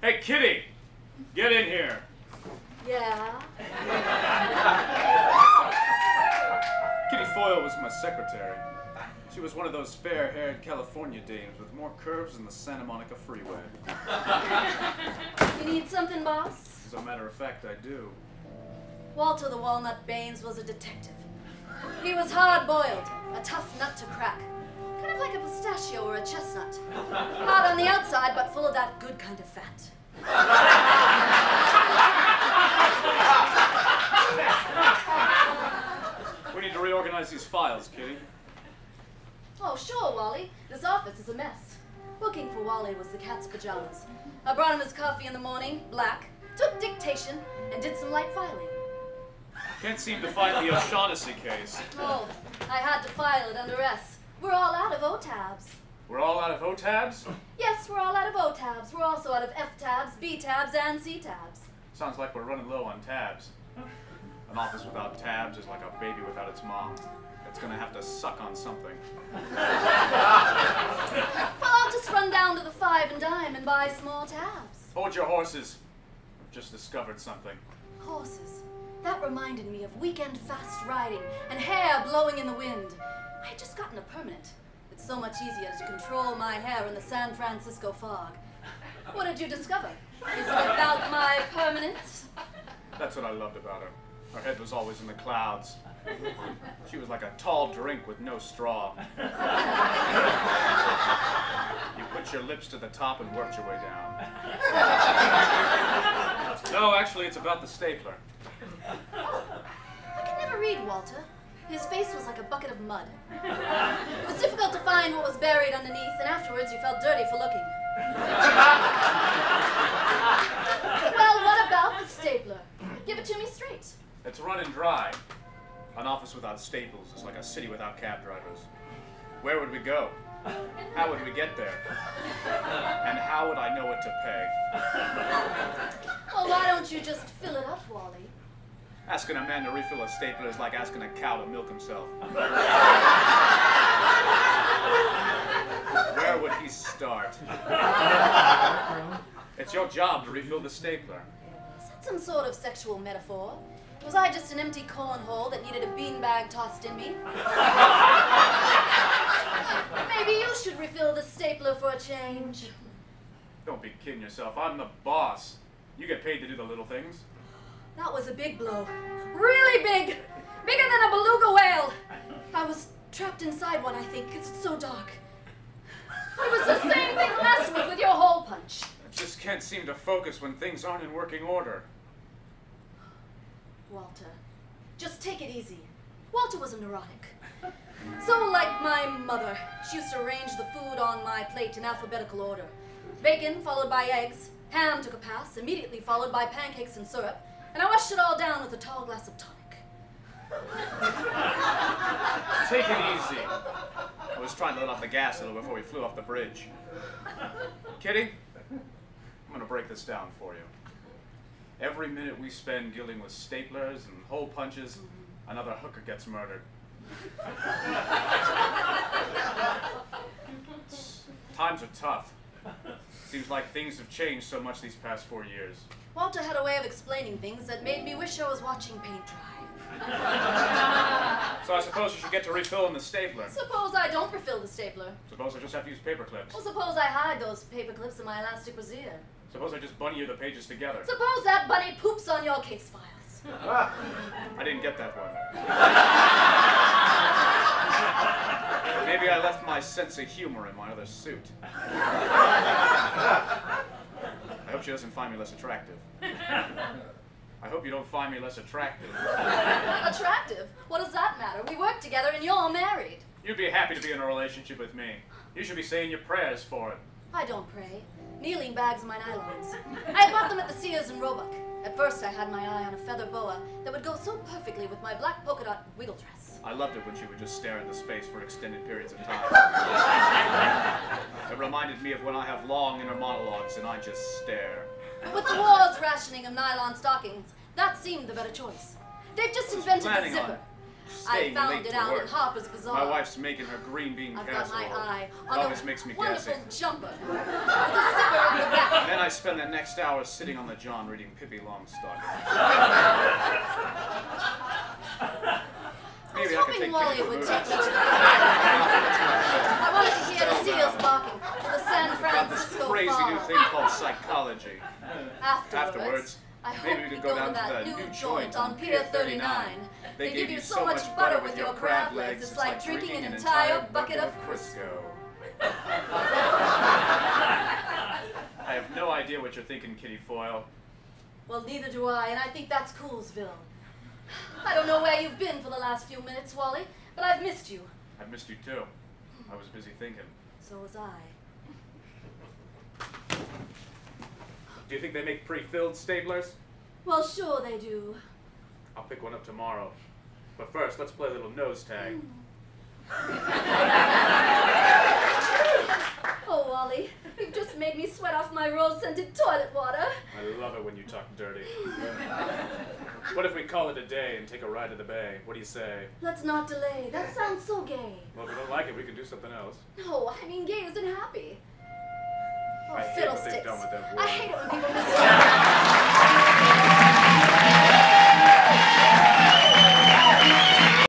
Hey, Kitty! Get in here. Yeah? Kitty Foyle was my secretary. She was one of those fair-haired California dames with more curves than the Santa Monica Freeway. You need something, boss? As a matter of fact, I do. Walter the Walnut Baynes was a detective. He was hard-boiled, a tough nut to crack. Kind of like a pistachio or a chestnut. Hard on the outside, but full of that good kind of fat. We need to reorganize these files, Kitty. Oh, sure, Wally. This office is a mess. Looking for Wally was the cat's pajamas. I brought him his coffee in the morning, black, took dictation, and did some light filing. Can't seem to find the O'Shaughnessy case. Oh, I had to file it under S. We're all out of O-tabs. We're all out of O-tabs? Yes, we're all out of O-tabs. We're also out of F-tabs, B-tabs, and C-tabs. Sounds like we're running low on tabs. An office without tabs is like a baby without its mom. It's gonna have to suck on something. Well, I'll just run down to the 5 and dime and buy some more tabs. Hold your horses. I've just discovered something. Horses. That reminded me of weekend fast riding and hair blowing in the wind. I had just gotten a permanent. It's so much easier to control my hair in the San Francisco fog. What did you discover? Is it about my permanent? That's what I loved about her. Her head was always in the clouds. She was like a tall drink with no straw. You put your lips to the top and worked your way down. No, actually, it's about the stapler. I could never read Walter. His face was like a bucket of mud. It was difficult to find what was buried underneath, and afterwards you felt dirty for looking. Well, what about the stapler? Give it to me straight. It's running dry. An office without staples is like a city without cab drivers. Where would we go? How would we get there? And how would I know what to pay? Well, why don't you just fill it up, Wally? Asking a man to refill a stapler is like asking a cow to milk himself. Where would he start? It's your job to refill the stapler. Is that some sort of sexual metaphor? Was I just an empty cornhole that needed a beanbag tossed in me? Maybe you should refill the stapler for a change. Don't be kidding yourself. I'm the boss. You get paid to do the little things. That was a big blow. Really big! Bigger than a beluga whale! I was trapped inside one, I think, because it's so dark. It was the same thing last week with your hole punch. I just can't seem to focus when things aren't in working order. Walter, just take it easy. Walter was a neurotic. So like my mother, she used to arrange the food on my plate in alphabetical order. Bacon followed by eggs, ham took a pass, immediately followed by pancakes and syrup, and I washed it all down with a tall glass of tonic. Take it easy. I was trying to let off the gas a little before we flew off the bridge. Kitty, I'm gonna break this down for you. Every minute we spend dealing with staplers and hole punches, another hooker gets murdered. Times are tough. Seems like things have changed so much these past 4 years. Walter had a way of explaining things that made me wish I was watching paint dry. So I suppose you should get to refilling the stapler. Suppose I don't refill the stapler. Suppose I just have to use paper clips. Well, suppose I hide those paper clips in my elastic brassiere. Suppose I just bunny you the pages together. Suppose that bunny poops on your case files. I didn't get that one. Maybe I left my sense of humor in my other suit. I hope she doesn't find me less attractive. I hope you don't find me less attractive. Attractive? What does that matter? We work together and you're married. You'd be happy to be in a relationship with me. You should be saying your prayers for it. I don't pray. Kneeling bags are my nylons. I bought them at the Sears in Roebuck. At first I had my eye on a feather boa that would go so perfectly with my black polka dot wiggle dress. I loved it when she would just stare into space for extended periods of time. It reminded me of when I have long inner monologues and I just stare. With the war's rationing of nylon stockings, that seemed the better choice. They've just invented the zipper. I found it out in Harper's Bazaar. My wife's making her green bean I've casserole. got my eye on Always makes me wonderful gassy. jumper with a zipper in the back. And then I spend the next hour sitting on the john reading Pippi Longstocking. I was hoping Wally would take me to the I wanted to hear the seals barking to the San Francisco This crazy Fall. new thing called psychology. Afterwards, I maybe hope we you could go down to that the new joint on Pier 39. They give you so much butter with your crab legs, it's like drinking an entire bucket of Crisco. I have no idea what you're thinking, Kitty Foyle. Well, neither do I, and I think that's Coolsville. I don't know where you've been for the last few minutes, Wally, but I've missed you. I've missed you too. I was busy thinking. So was I. Do you think they make pre-filled staplers? Well, sure they do. I'll pick one up tomorrow. But first, let's play a little nose tag. Oh, Wally, you've just made me sweat off my rose-scented toilet water. I love it when you talk dirty. What if we call it a day and take a ride to the bay? What do you say? Let's not delay. That sounds so gay. Well, if you don't like it, we can do something else. No, I mean gay isn't happy. Oh, I hate what they've fiddlesticks. done with that word. I hate it when people misuse